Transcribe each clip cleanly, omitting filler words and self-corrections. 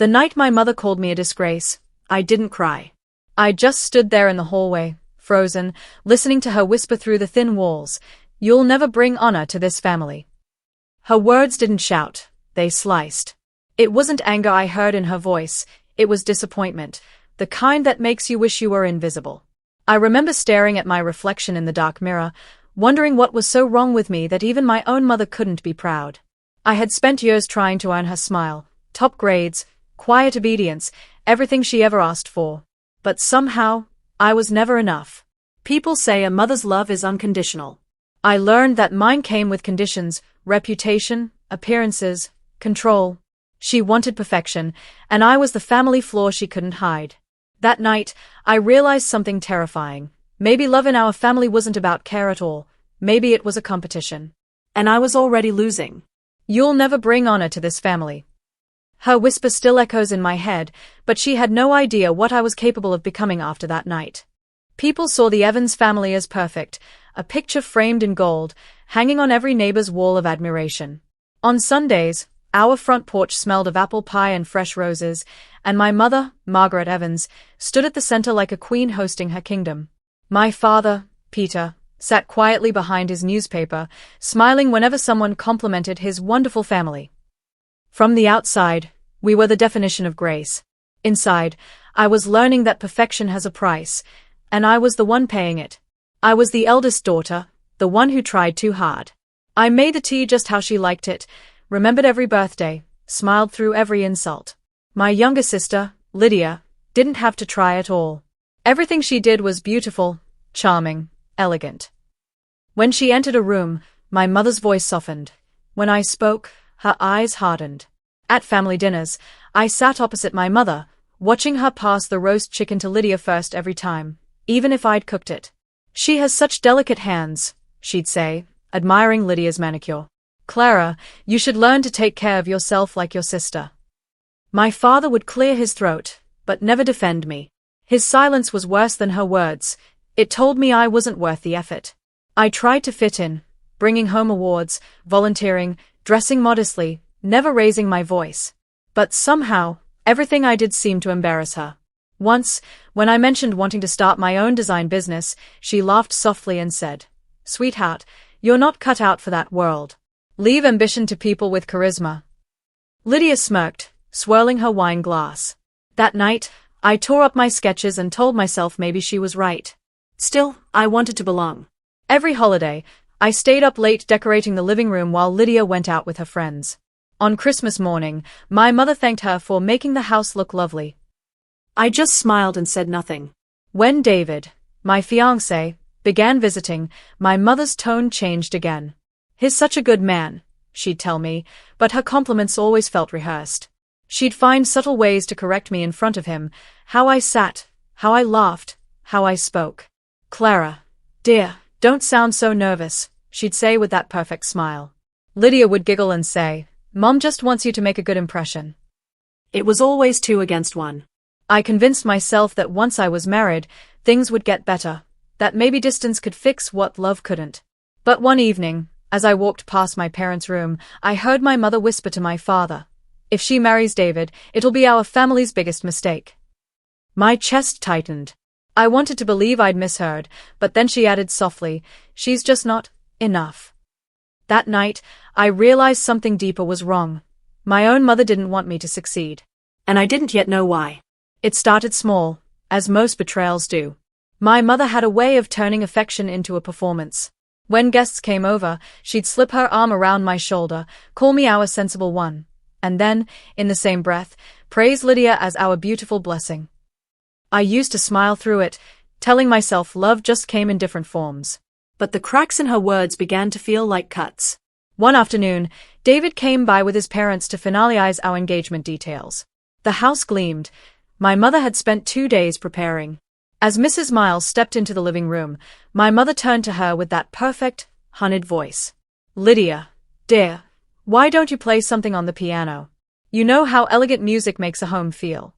The night my mother called me a disgrace, I didn't cry. I just stood there in the hallway, frozen, listening to her whisper through the thin walls, "You'll never bring honor to this family." Her words didn't shout, they sliced. It wasn't anger I heard in her voice, it was disappointment, the kind that makes you wish you were invisible. I remember staring at my reflection in the dark mirror, wondering what was so wrong with me that even my own mother couldn't be proud. I had spent years trying to earn her smile, top grades, quiet obedience, everything she ever asked for. But somehow, I was never enough. People say a mother's love is unconditional. I learned that mine came with conditions, reputation, appearances, control. She wanted perfection, and I was the family flaw she couldn't hide. That night, I realized something terrifying. Maybe love in our family wasn't about care at all. Maybe it was a competition. And I was already losing. "You'll never bring honor to this family." Her whisper still echoes in my head, but she had no idea what I was capable of becoming after that night. People saw the Evans family as perfect, a picture framed in gold, hanging on every neighbor's wall of admiration. On Sundays, our front porch smelled of apple pie and fresh roses, and my mother, Margaret Evans, stood at the center like a queen hosting her kingdom. My father, Peter, sat quietly behind his newspaper, smiling whenever someone complimented his wonderful family. From the outside, we were the definition of grace. Inside, I was learning that perfection has a price, and I was the one paying it. I was the eldest daughter, the one who tried too hard. I made the tea just how she liked it, remembered every birthday, smiled through every insult. My younger sister, Lydia, didn't have to try at all. Everything she did was beautiful, charming, elegant. When she entered a room, my mother's voice softened. When I spoke, her eyes hardened. At family dinners, I sat opposite my mother, watching her pass the roast chicken to Lydia first every time, even if I'd cooked it. "She has such delicate hands," she'd say, admiring Lydia's manicure. "Clara, you should learn to take care of yourself like your sister." My father would clear his throat, but never defend me. His silence was worse than her words. It told me I wasn't worth the effort. I tried to fit in, bringing home awards, volunteering, dressing modestly, never raising my voice. But somehow, everything I did seemed to embarrass her. Once, when I mentioned wanting to start my own design business, she laughed softly and said, "Sweetheart, you're not cut out for that world. Leave ambition to people with charisma." Lydia smirked, swirling her wine glass. That night, I tore up my sketches and told myself maybe she was right. Still, I wanted to belong. Every holiday, I stayed up late decorating the living room while Lydia went out with her friends. On Christmas morning, my mother thanked her for making the house look lovely. I just smiled and said nothing. When David, my fiancé, began visiting, my mother's tone changed again. "He's such a good man," she'd tell me, but her compliments always felt rehearsed. She'd find subtle ways to correct me in front of him, how I sat, how I laughed, how I spoke. "Clara, dear, don't sound so nervous," she'd say with that perfect smile. Lydia would giggle and say, "Mom just wants you to make a good impression." It was always 2 against 1. I convinced myself that once I was married, things would get better, that maybe distance could fix what love couldn't. But one evening, as I walked past my parents' room, I heard my mother whisper to my father, "If she marries David, it'll be our family's biggest mistake." My chest tightened. I wanted to believe I'd misheard, but then she added softly, "She's just not enough." That night, I realized something deeper was wrong. My own mother didn't want me to succeed. And I didn't yet know why. It started small, as most betrayals do. My mother had a way of turning affection into a performance. When guests came over, she'd slip her arm around my shoulder, call me our sensible one, and then, in the same breath, praise Lydia as our beautiful blessing. I used to smile through it, telling myself love just came in different forms. But the cracks in her words began to feel like cuts. One afternoon, David came by with his parents to finalize our engagement details. The house gleamed. My mother had spent 2 days preparing. As Mrs. Miles stepped into the living room, my mother turned to her with that perfect, honeyed voice. "Lydia, dear, why don't you play something on the piano? You know how elegant music makes a home feel."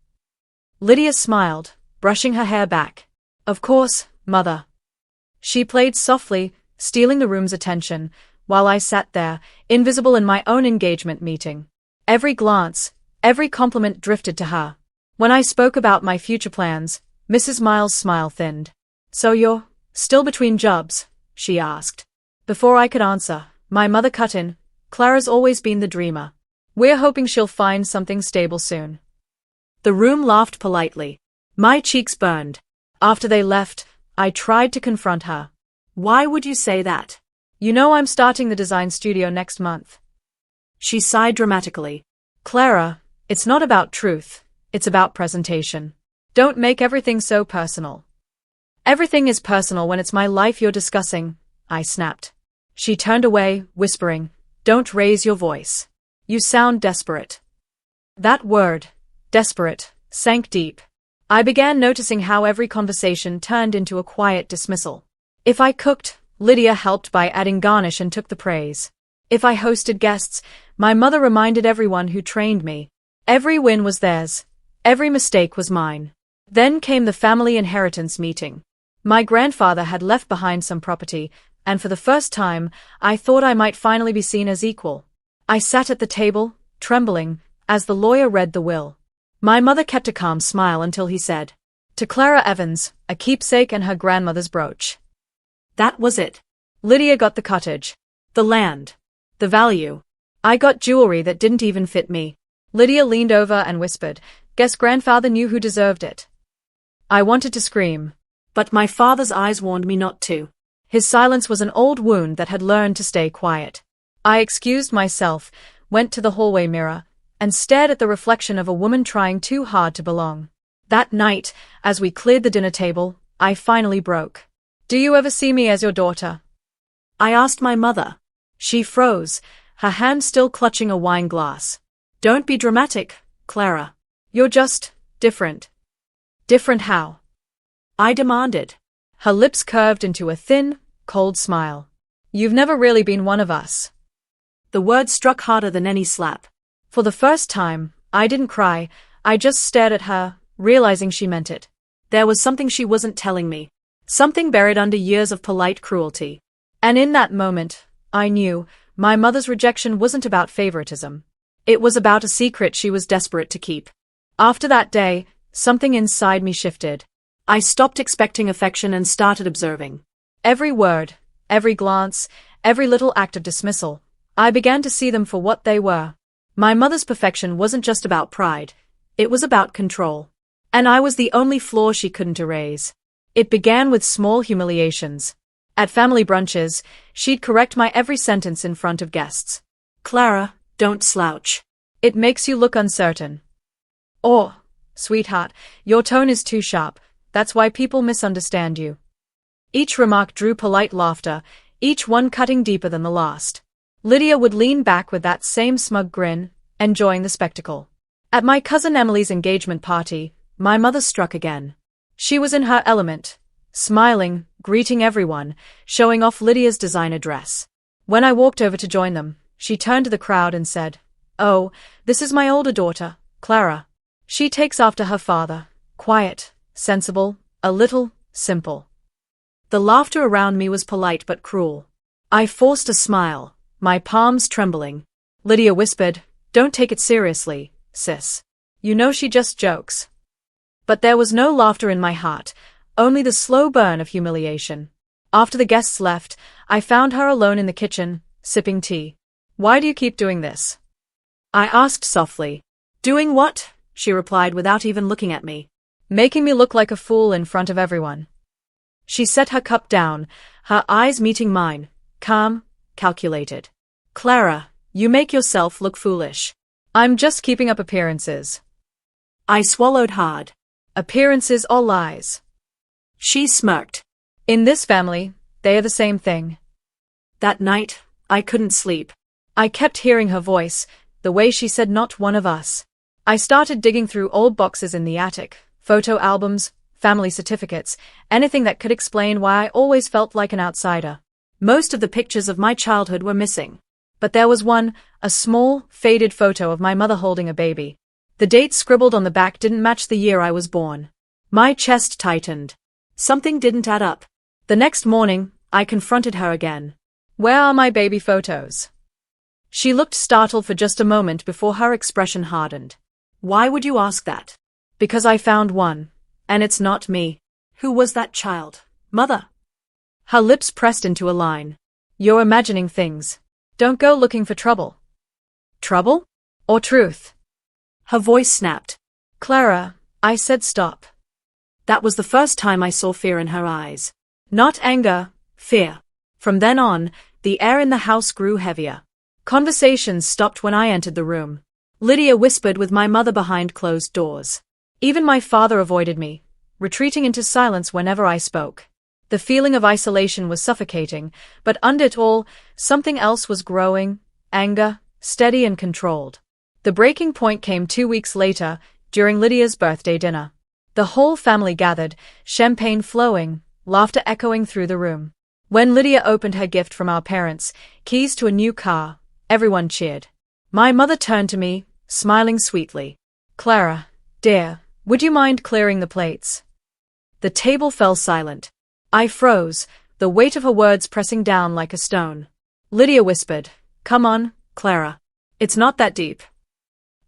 Lydia smiled, brushing her hair back. "Of course, Mother." She played softly, stealing the room's attention, while I sat there, invisible in my own engagement meeting. Every glance, Every compliment drifted to her. When I spoke about my future plans, Mrs. Miles' smile thinned. "So you're still between jobs?" she asked. Before I could answer, my mother cut in. "Clara's always been the dreamer. We're hoping she'll find something stable soon." The room laughed politely. My cheeks burned. After they left, I tried to confront her. "Why would you say that? You know I'm starting the design studio next month." She sighed dramatically. "Clara, it's not about truth, it's about presentation. Don't make everything so personal." "Everything is personal when it's my life you're discussing," I snapped. She turned away, whispering, "Don't raise your voice. You sound desperate." That word, desperate, sank deep. I began noticing how every conversation turned into a quiet dismissal. If I cooked, Lydia helped by adding garnish and took the praise. If I hosted guests, my mother reminded everyone who trained me. Every win was theirs. Every mistake was mine. Then came the family inheritance meeting. My grandfather had left behind some property, and for the first time, I thought I might finally be seen as equal. I sat at the table, trembling, as the lawyer read the will. My mother kept a calm smile until he said, "To Clara Evans, a keepsake and her grandmother's brooch." That was it. Lydia got the cottage, the land, the value. I got jewelry that didn't even fit me. Lydia leaned over and whispered, "Guess grandfather knew who deserved it." I wanted to scream, but my father's eyes warned me not to. His silence was an old wound that had learned to stay quiet. I excused myself, went to the hallway mirror, and stared at the reflection of a woman trying too hard to belong. That night, as we cleared the dinner table, I finally broke. "Do you ever see me as your daughter?" I asked my mother. She froze, her hand still clutching a wine glass. "Don't be dramatic, Clara. You're just different." "Different how?" I demanded. Her lips curved into a thin, cold smile. "You've never really been one of us." The word struck harder than any slap. For the first time, I didn't cry, I just stared at her, realizing she meant it. There was something she wasn't telling me. Something buried under years of polite cruelty. And in that moment, I knew, my mother's rejection wasn't about favoritism. It was about a secret she was desperate to keep. After that day, something inside me shifted. I stopped expecting affection and started observing. Every word, every glance, every little act of dismissal, I began to see them for what they were. My mother's perfection wasn't just about pride, it was about control. And I was the only flaw she couldn't erase. It began with small humiliations. At family brunches, she'd correct my every sentence in front of guests. "Clara, don't slouch. It makes you look uncertain." Or, "Sweetheart, your tone is too sharp, that's why people misunderstand you." Each remark drew polite laughter, each one cutting deeper than the last. Lydia would lean back with that same smug grin, enjoying the spectacle. At my cousin Emily's engagement party, my mother struck again. She was in her element, smiling, greeting everyone, showing off Lydia's designer dress. When I walked over to join them, she turned to the crowd and said, "Oh, this is my older daughter, Clara. She takes after her father, quiet, sensible, a little simple." The laughter around me was polite but cruel. I forced a smile, my palms trembling. Lydia whispered, "Don't take it seriously, sis. You know she just jokes." But there was no laughter in my heart, only the slow burn of humiliation. After the guests left, I found her alone in the kitchen, sipping tea. "Why do you keep doing this?" I asked softly. "Doing what?" she replied without even looking at me. "Making me look like a fool in front of everyone." She set her cup down, her eyes meeting mine, calm, calculated. "Clara, you make yourself look foolish." "I'm just keeping up appearances." I swallowed hard. "Appearances or lies?" She smirked. "In this family, they are the same thing." That night, I couldn't sleep. I kept hearing her voice, the way she said "not one of us." I started digging through old boxes in the attic, photo albums, family certificates, anything that could explain why I always felt like an outsider. Most of the pictures of my childhood were missing. But there was one, a small, faded photo of my mother holding a baby. The date scribbled on the back didn't match the year I was born. My chest tightened. Something didn't add up. The next morning, I confronted her again. "Where are my baby photos?" She looked startled for just a moment before her expression hardened. Why would you ask that? Because I found one. And it's not me. Who was that child? Mother? Her lips pressed into a line. You're imagining things. Don't go looking for trouble. Trouble? Or truth. Her voice snapped. Clara, I said stop. That was the first time I saw fear in her eyes. Not anger, fear. From then on, the air in the house grew heavier. Conversations stopped when I entered the room. Lydia whispered with my mother behind closed doors. Even my father avoided me, retreating into silence whenever I spoke. The feeling of isolation was suffocating, but under it all, something else was growing, anger, steady and controlled. The breaking point came 2 weeks later, during Lydia's birthday dinner. The whole family gathered, champagne flowing, laughter echoing through the room. When Lydia opened her gift from our parents, keys to a new car, everyone cheered. My mother turned to me, smiling sweetly. Clara, dear, would you mind clearing the plates? The table fell silent. I froze, the weight of her words pressing down like a stone. Lydia whispered, Come on, Clara. It's not that deep.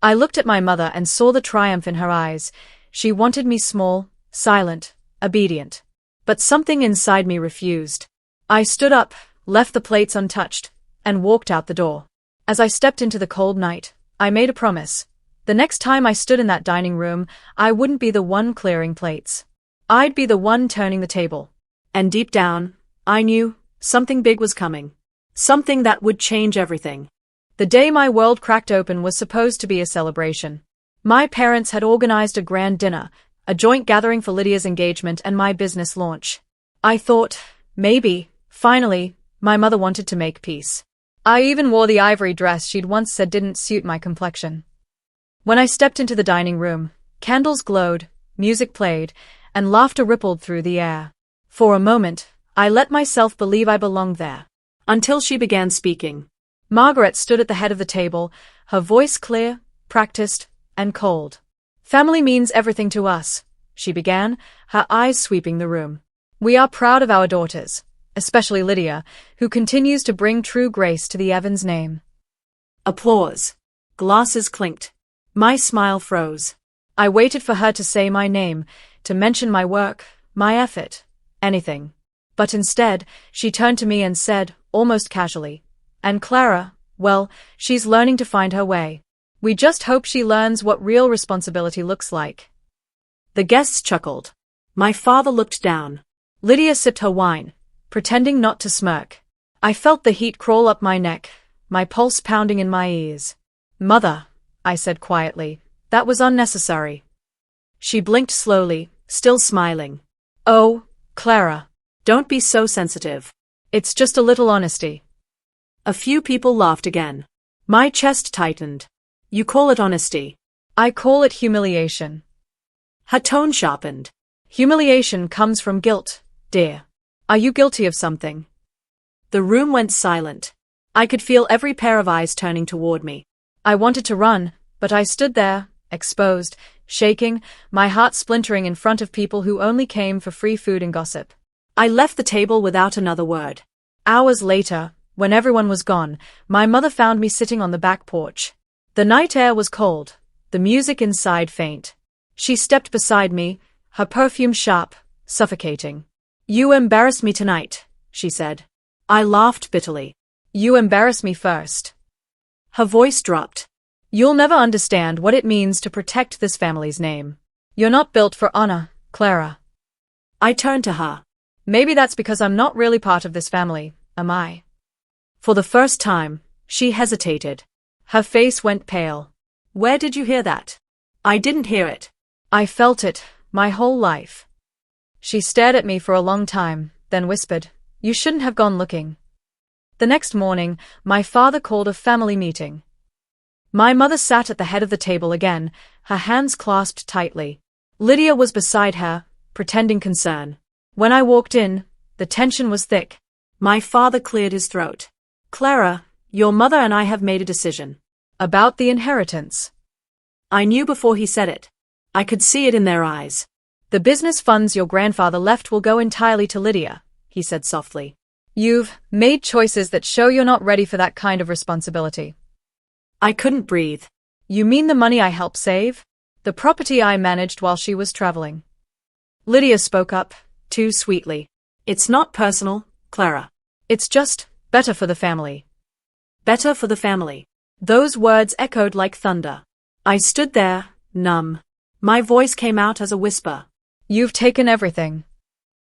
I looked at my mother and saw the triumph in her eyes. She wanted me small, silent, obedient. But something inside me refused. I stood up, left the plates untouched, and walked out the door. As I stepped into the cold night, I made a promise. The next time I stood in that dining room, I wouldn't be the one clearing plates. I'd be the one turning the table. And deep down, I knew something big was coming. Something that would change everything. The day my world cracked open was supposed to be a celebration. My parents had organized a grand dinner, a joint gathering for Lydia's engagement and my business launch. I thought, maybe, finally, my mother wanted to make peace. I even wore the ivory dress she'd once said didn't suit my complexion. When I stepped into the dining room, candles glowed, music played, and laughter rippled through the air. For a moment, I let myself believe I belonged there. Until she began speaking. Margaret stood at the head of the table, her voice clear, practiced, and cold. Family means everything to us, she began, her eyes sweeping the room. We are proud of our daughters, especially Lydia, who continues to bring true grace to the Evans name. Applause. Glasses clinked. My smile froze. I waited for her to say my name, to mention my work, my effort. Anything. But instead, she turned to me and said, almost casually, And Clara, well, she's learning to find her way. We just hope she learns what real responsibility looks like. The guests chuckled. My father looked down. Lydia sipped her wine, pretending not to smirk. I felt the heat crawl up my neck, my pulse pounding in my ears. Mother, I said quietly, that was unnecessary. She blinked slowly, still smiling. Oh, Clara. Don't be so sensitive. It's just a little honesty. A few people laughed again. My chest tightened. You call it honesty. I call it humiliation. Her tone sharpened. Humiliation comes from guilt, dear. Are you guilty of something? The room went silent. I could feel every pair of eyes turning toward me. I wanted to run, but I stood there, exposed, shaking, my heart splintering in front of people who only came for free food and gossip. I left the table without another word. Hours later, when everyone was gone, my mother found me sitting on the back porch. The night air was cold, the music inside faint. She stepped beside me, her perfume sharp, suffocating. You embarrassed me tonight, she said. I laughed bitterly. You embarrassed me first. Her voice dropped. You'll never understand what it means to protect this family's name. You're not built for honor, Clara. I turned to her. Maybe that's because I'm not really part of this family, am I? For the first time, she hesitated. Her face went pale. Where did you hear that? I didn't hear it. I felt it, my whole life. She stared at me for a long time, then whispered, You shouldn't have gone looking. The next morning, my father called a family meeting. My mother sat at the head of the table again, her hands clasped tightly. Lydia was beside her, pretending concern. When I walked in, the tension was thick. My father cleared his throat. Clara, your mother and I have made a decision. About the inheritance. I knew before he said it. I could see it in their eyes. The business funds your grandfather left will go entirely to Lydia, he said softly. You've made choices that show you're not ready for that kind of responsibility. I couldn't breathe. You mean the money I helped save? The property I managed while she was traveling? Lydia spoke up, too sweetly. It's not personal, Clara. It's just better for the family. Better for the family. Those words echoed like thunder. I stood there, numb. My voice came out as a whisper. You've taken everything.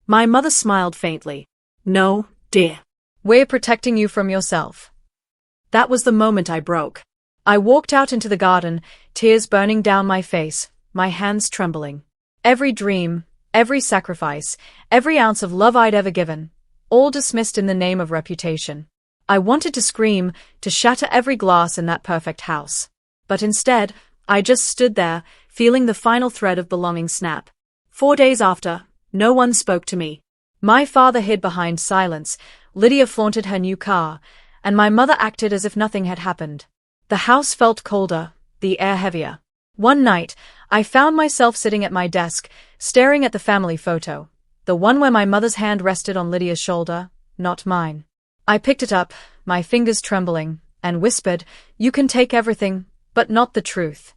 My mother smiled faintly. No, dear. We're protecting you from yourself. That was the moment I broke. I walked out into the garden, tears burning down my face, my hands trembling. Every dream, every sacrifice, every ounce of love I'd ever given, all dismissed in the name of reputation. I wanted to scream, to shatter every glass in that perfect house. But instead, I just stood there, feeling the final thread of belonging snap. 4 days after, no one spoke to me. My father hid behind silence, Lydia flaunted her new car, and my mother acted as if nothing had happened. The house felt colder, the air heavier. One night, I found myself sitting at my desk, staring at the family photo, the one where my mother's hand rested on Lydia's shoulder, not mine. I picked it up, my fingers trembling, and whispered, "You can take everything, but not the truth."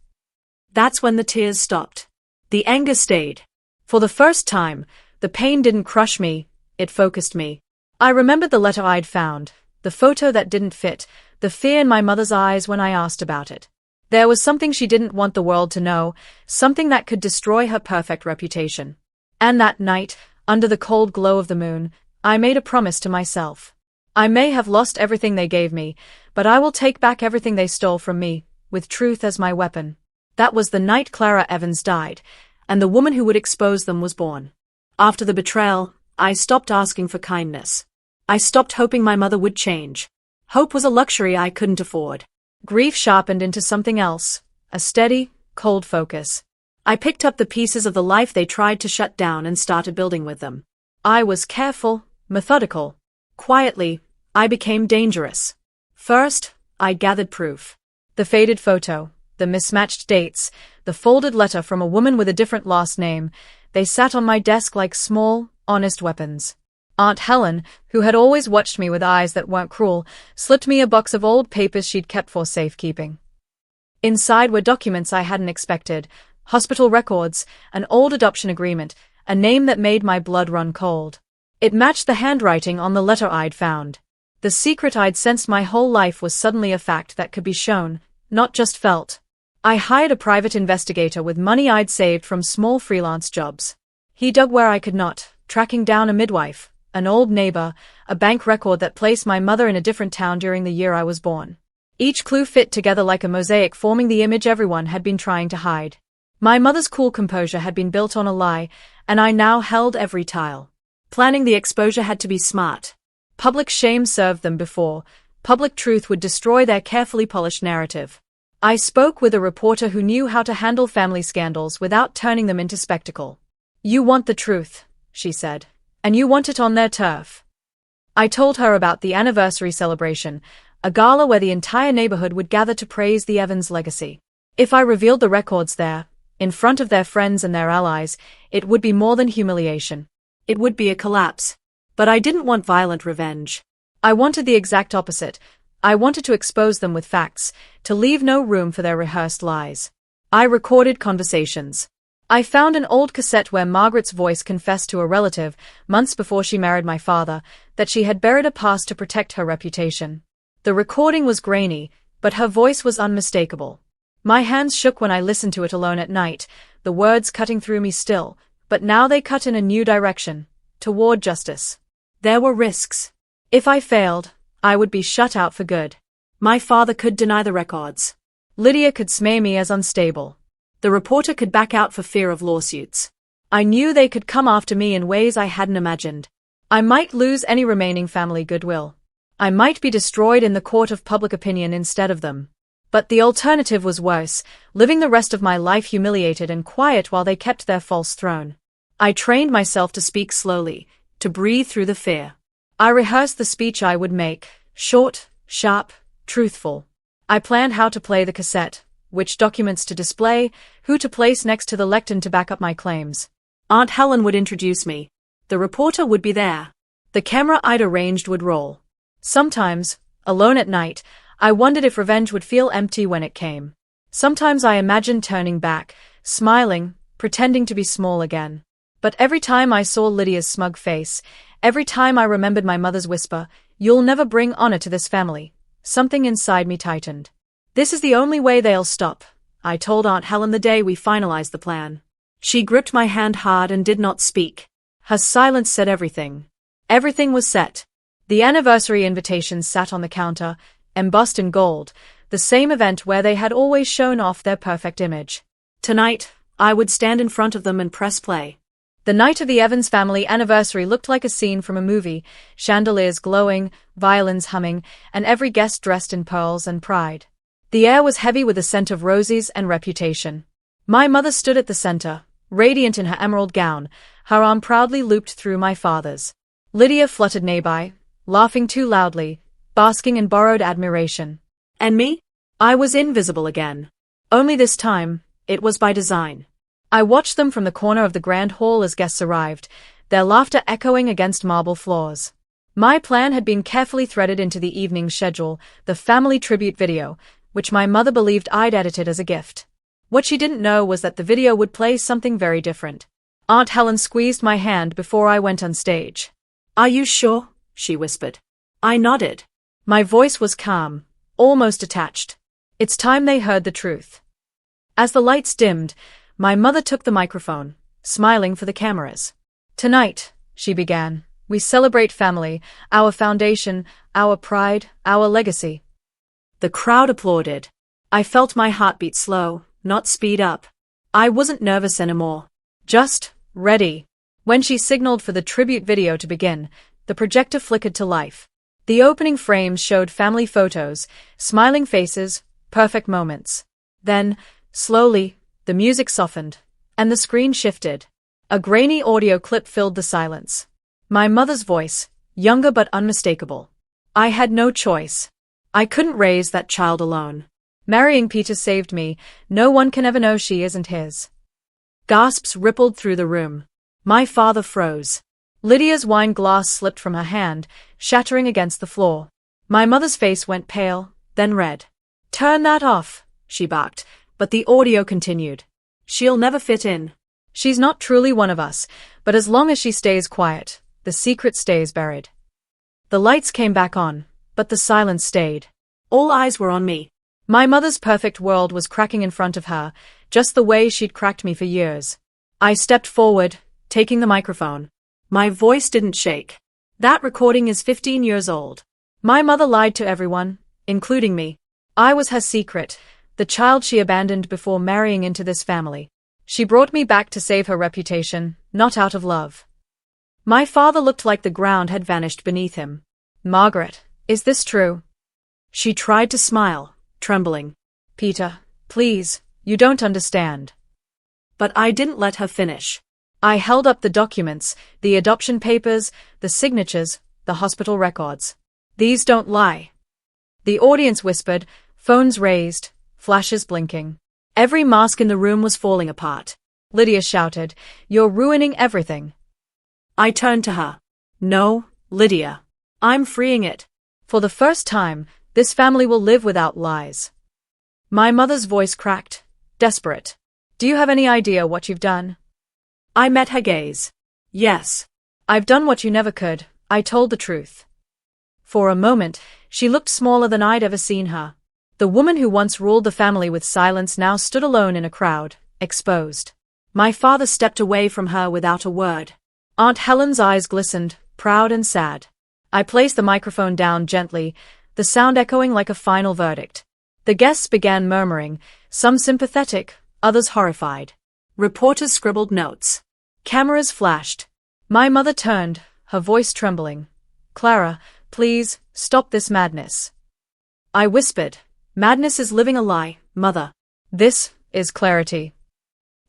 That's when the tears stopped. The anger stayed. For the first time, the pain didn't crush me, it focused me. I remembered the letter I'd found, the photo that didn't fit, the fear in my mother's eyes when I asked about it. There was something she didn't want the world to know, something that could destroy her perfect reputation. And that night, under the cold glow of the moon, I made a promise to myself. I may have lost everything they gave me, but I will take back everything they stole from me, with truth as my weapon. That was the night Clara Evans died, and the woman who would expose them was born. After the betrayal, I stopped asking for kindness. I stopped hoping my mother would change. Hope was a luxury I couldn't afford. Grief sharpened into something else, a steady, cold focus. I picked up the pieces of the life they tried to shut down and started building with them. I was careful, methodical. Quietly, I became dangerous. First, I gathered proof. The faded photo, the mismatched dates, the folded letter from a woman with a different last name, they sat on my desk like small, honest weapons. Aunt Helen, who had always watched me with eyes that weren't cruel, slipped me a box of old papers she'd kept for safekeeping. Inside were documents I hadn't expected, hospital records, an old adoption agreement, a name that made my blood run cold. It matched the handwriting on the letter I'd found. The secret I'd sensed my whole life was suddenly a fact that could be shown, not just felt. I hired a private investigator with money I'd saved from small freelance jobs. He dug where I could not, tracking down a midwife, an old neighbor, a bank record that placed my mother in a different town during the year I was born. Each clue fit together like a mosaic, forming the image everyone had been trying to hide. My mother's cool composure had been built on a lie, and I now held every tile. Planning the exposure had to be smart. Public shame served them before public truth would destroy their carefully polished narrative. I spoke with a reporter who knew how to handle family scandals without turning them into spectacle. "You want the truth," she said, "and you want it on their turf." I told her about the anniversary celebration, a gala where the entire neighborhood would gather to praise the Evans legacy. If I revealed the records there, in front of their friends and their allies, it would be more than humiliation. It would be a collapse. But I didn't want violent revenge. I wanted the exact opposite. I wanted to expose them with facts, to leave no room for their rehearsed lies. I recorded conversations. I found an old cassette where Margaret's voice confessed to a relative, months before she married my father, that she had buried a past to protect her reputation. The recording was grainy, but her voice was unmistakable. My hands shook when I listened to it alone at night, the words cutting through me still, but now they cut in a new direction, toward justice. There were risks. If I failed, I would be shut out for good. My father could deny the records. Lydia could smear me as unstable. The reporter could back out for fear of lawsuits. I knew they could come after me in ways I hadn't imagined. I might lose any remaining family goodwill. I might be destroyed in the court of public opinion instead of them. But the alternative was worse, living the rest of my life humiliated and quiet while they kept their false throne. I trained myself to speak slowly, to breathe through the fear. I rehearsed the speech I would make, short, sharp, truthful. I planned how to play the cassette, which documents to display, who to place next to the lectern to back up my claims. Aunt Helen would introduce me. The reporter would be there. The camera I'd arranged would roll. Sometimes, alone at night, I wondered if revenge would feel empty when it came. Sometimes I imagined turning back, smiling, pretending to be small again. But every time I saw Lydia's smug face, every time I remembered my mother's whisper, "You'll never bring honor to this family," something inside me tightened. "This is the only way they'll stop," I told Aunt Helen the day we finalized the plan. She gripped my hand hard and did not speak. Her silence said everything. Everything was set. The anniversary invitations sat on the counter, embossed in gold, the same event where they had always shown off their perfect image. Tonight, I would stand in front of them and press play. The night of the Evans family anniversary looked like a scene from a movie, chandeliers glowing, violins humming, and every guest dressed in pearls and pride. The air was heavy with the scent of roses and reputation. My mother stood at the center, radiant in her emerald gown, her arm proudly looped through my father's. Lydia fluttered nearby, laughing too loudly, basking in borrowed admiration. And me? I was invisible again. Only this time, it was by design. I watched them from the corner of the grand hall as guests arrived, their laughter echoing against marble floors. My plan had been carefully threaded into the evening's schedule, the family tribute video, which my mother believed I'd edited as a gift. What she didn't know was that the video would play something very different. Aunt Helen squeezed my hand before I went on stage. "Are you sure?" she whispered. I nodded. My voice was calm, almost detached. It's time they heard the truth. As the lights dimmed, my mother took the microphone, smiling for the cameras. "Tonight," she began, "we celebrate family, our foundation, our pride, our legacy." The crowd applauded. I felt my heartbeat slow, not speed up. I wasn't nervous anymore. Just ready. When she signaled for the tribute video to begin, the projector flickered to life. The opening frames showed family photos, smiling faces, perfect moments. Then, slowly, the music softened, and the screen shifted. A grainy audio clip filled the silence. My mother's voice, younger but unmistakable. I had no choice. I couldn't raise that child alone. Marrying Peter saved me. No one can ever know she isn't his. Gasps rippled through the room. My father froze. Lydia's wine glass slipped from her hand, shattering against the floor. My mother's face went pale, then red. "Turn that off," she barked, but the audio continued. "She'll never fit in. She's not truly one of us, but as long as she stays quiet, the secret stays buried." The lights came back on, but the silence stayed. All eyes were on me. My mother's perfect world was cracking in front of her, just the way she'd cracked me for years. I stepped forward, taking the microphone. My voice didn't shake. "That recording is 15 years old. My mother lied to everyone, including me. I was her secret, the child she abandoned before marrying into this family. She brought me back to save her reputation, not out of love." My father looked like the ground had vanished beneath him. "Margaret, is this true?" She tried to smile, trembling. "Peter, please, you don't understand." But I didn't let her finish. I held up the documents, the adoption papers, the signatures, the hospital records. "These don't lie." The audience whispered, phones raised, flashes blinking. Every mask in the room was falling apart. Lydia shouted, "You're ruining everything." I turned to her. "No, Lydia. I'm freeing it. For the first time, this family will live without lies." My mother's voice cracked, desperate. "Do you have any idea what you've done?" I met her gaze. "Yes. I've done what you never could. I told the truth." For a moment, she looked smaller than I'd ever seen her. The woman who once ruled the family with silence now stood alone in a crowd, exposed. My father stepped away from her without a word. Aunt Helen's eyes glistened, proud and sad. I placed the microphone down gently, the sound echoing like a final verdict. The guests began murmuring, some sympathetic, others horrified. Reporters scribbled notes. Cameras flashed. My mother turned, her voice trembling. "Clara, please, stop this madness." I whispered, "Madness is living a lie, Mother. This is clarity."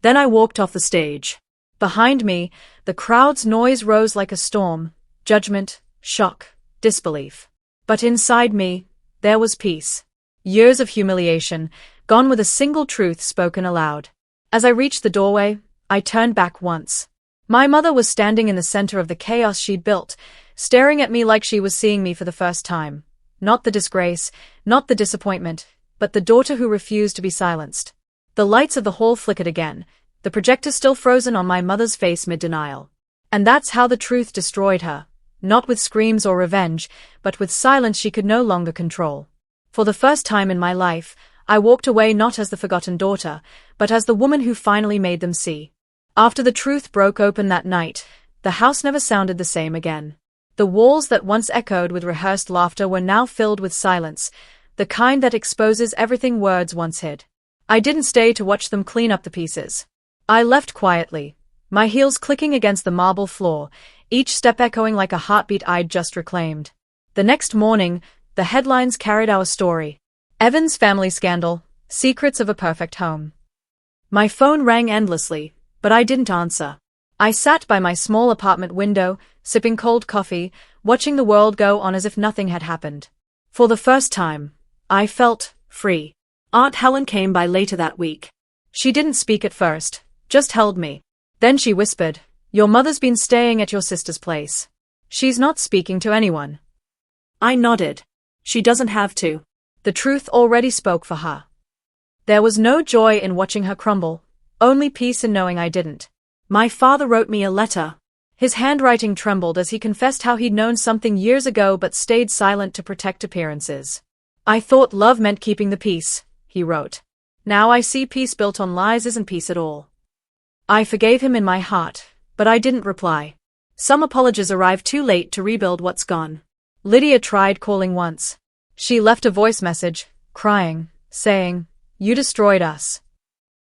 Then I walked off the stage. Behind me, the crowd's noise rose like a storm, judgment, shock, disbelief. But inside me, there was peace. Years of humiliation, gone with a single truth spoken aloud. As I reached the doorway, I turned back once. My mother was standing in the center of the chaos she'd built, staring at me like she was seeing me for the first time. Not the disgrace, not the disappointment, but but the daughter who refused to be silenced. The lights of the hall flickered again, the projector still frozen on my mother's face mid-denial. And that's how the truth destroyed her, not with screams or revenge, but with silence she could no longer control. For the first time in my life, I walked away not as the forgotten daughter, but as the woman who finally made them see. After the truth broke open that night, the house never sounded the same again. The walls that once echoed with rehearsed laughter were now filled with silence, the kind that exposes everything words once hid. I didn't stay to watch them clean up the pieces. I left quietly, my heels clicking against the marble floor, each step echoing like a heartbeat I'd just reclaimed. The next morning, the headlines carried our story. Evan's family scandal, secrets of a perfect home. My phone rang endlessly, but I didn't answer. I sat by my small apartment window, sipping cold coffee, watching the world go on as if nothing had happened. For the first time, I felt free. Aunt Helen came by later that week. She didn't speak at first, just held me. Then she whispered, "Your mother's been staying at your sister's place. She's not speaking to anyone." I nodded. She doesn't have to. The truth already spoke for her. There was no joy in watching her crumble, only peace in knowing I didn't. My father wrote me a letter. His handwriting trembled as he confessed how he'd known something years ago but stayed silent to protect appearances. "I thought love meant keeping the peace," he wrote. "Now I see peace built on lies isn't peace at all." I forgave him in my heart, but I didn't reply. Some apologies arrived too late to rebuild what's gone. Lydia tried calling once. She left a voice message, crying, saying, "You destroyed us."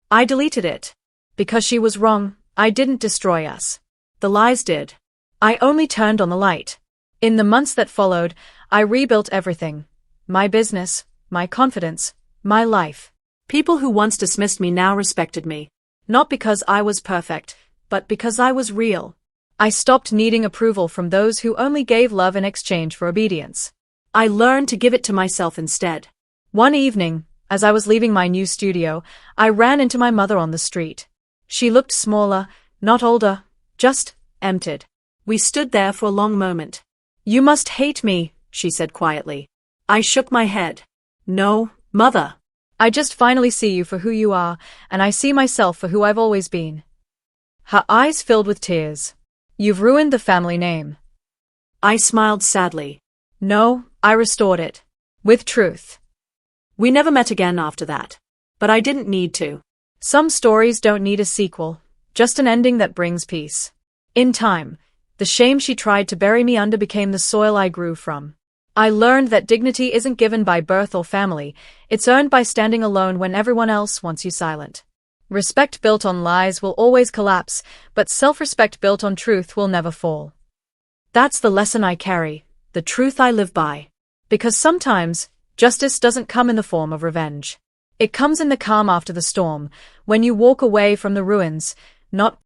I deleted it. Because she was wrong, I didn't destroy us. The lies did. I only turned on the light. In the months that followed, I rebuilt everything. My business, my confidence, my life. People who once dismissed me now respected me. Not because I was perfect, but because I was real. I stopped needing approval from those who only gave love in exchange for obedience. I learned to give it to myself instead. One evening, as I was leaving my new studio, I ran into my mother on the street. She looked smaller, not older, just emptied. We stood there for a long moment. "You must hate me," she said quietly. I shook my head. "No, Mother. I just finally see you for who you are, and I see myself for who I've always been." Her eyes filled with tears. "You've ruined the family name." I smiled sadly. "No, I restored it. With truth." We never met again after that. But I didn't need to. Some stories don't need a sequel, just an ending that brings peace. In time, the shame she tried to bury me under became the soil I grew from. I learned that dignity isn't given by birth or family, it's earned by standing alone when everyone else wants you silent. Respect built on lies will always collapse, but self-respect built on truth will never fall. That's the lesson I carry, the truth I live by. Because sometimes, justice doesn't come in the form of revenge. It comes in the calm after the storm, when you walk away from the ruins, not